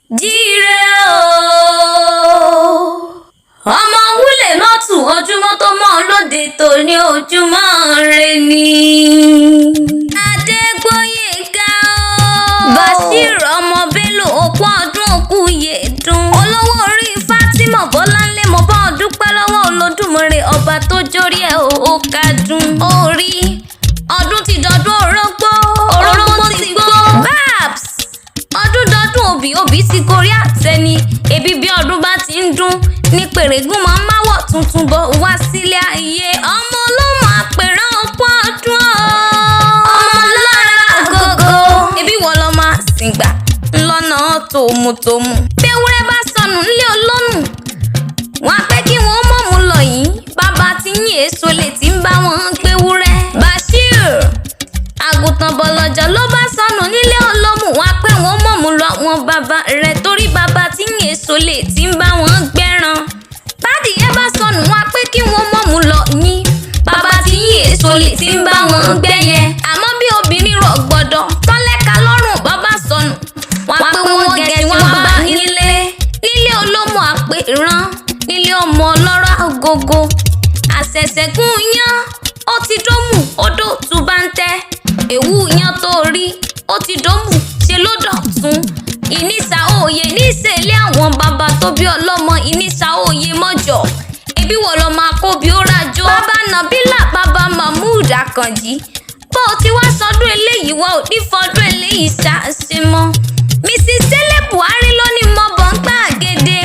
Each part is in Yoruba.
jíire o ọmọ wúlẹ̀ mọ́tò ojúmọ́ tó mọ́ lóde tòní ojúmọ́ rẹ ni. Adégbóyèga o Bashir ọmọ Bello òkú ọdún òkú yèdùn olówó orí Fatima Bọ́láńlé mo bá ọ dúpẹ́ lọ́wọ́ Olódùmarè ọba tó jórí ẹ̀ ó kádùn orí ọdún ti dọdún orógbó ti gbó babs ọdún dọdún òbí ti gorí àtẹni ebi bí ọdún bá ti ń dún ní pèrègùn máa ń máwọ̀ tuntun bọ̀ wá sílé ayé ọmọ ọlọ́mọ àpèrán ọ̀pọ̀ ọdún ọmọ lára gógó ebi wọ́n lọ́ máa sìn gbà ńlọ́nà tòmùtòmù bí ewúrẹ́ bá sọnù nílé olónù wọn á pẹ́ kí wọ́n mọ̀mú lọ yìí bàbá tí yín èso lè ti ń bá wọn gbéwúrẹ́ Bashir àgùntàn bọ̀lọ̀jọ̀ ló bá sọnù nílé olómù wọn á pẹ́ wọ́n mọ̀mú lọ wọn bàbá rẹ̀ torí bàbá tí yín èso lè ti ń bá wọn gbẹ́ran bádìyẹ bá sọnù wọn á pẹ́ kí wọ́n mọ̀mú lọ yín bàbá tí yín èso lè ti ń bá wọn gbẹ́yẹ àmọ́ bí obìnrin rọ̀ gbọ́dọ̀ tọ́lẹ́ka lọ́rùn bàbá sọnù wọn á pẹ́ wọ́n gẹ̀ tí wọ́n bá nílé olómù àpèrán nílé ọmọ ọlọ́rọ̀ agogo àṣẹ̀ṣẹ̀gún yán ó ti dómù odò tún bá ń tẹ́ èwú yán tó rí ó ti dómù ṣe ló dọ̀tún ìnísà òye níṣẹ́lẹ̀ àwọn bàbá tó bí ọlọ́mọ ìnísà òye mọ́jọ ebi wọ́n lọ máa kó bí ó rajó bàbá Nàbílà bàbá Mahmood Àkànjí bó o ti wá sọdún eléyìí wá ò ní fọdún eléyìí ṣàṣe mọ́ Mrs. Tẹ́lẹ̀ Buhari ló ní mọ́bọ̀ ń gbàgede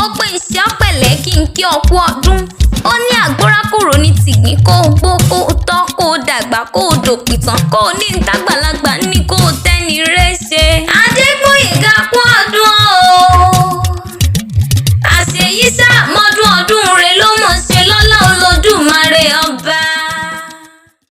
ó pé iṣẹ́ ọ̀pẹ̀lẹ́ kí n kí ọkú ọdún ó ní àgbórákòrò ní tìgbín kó o gbó kó o tọ́ kó o dàgbà kó o dòpìtàn kó o ní ìtagbá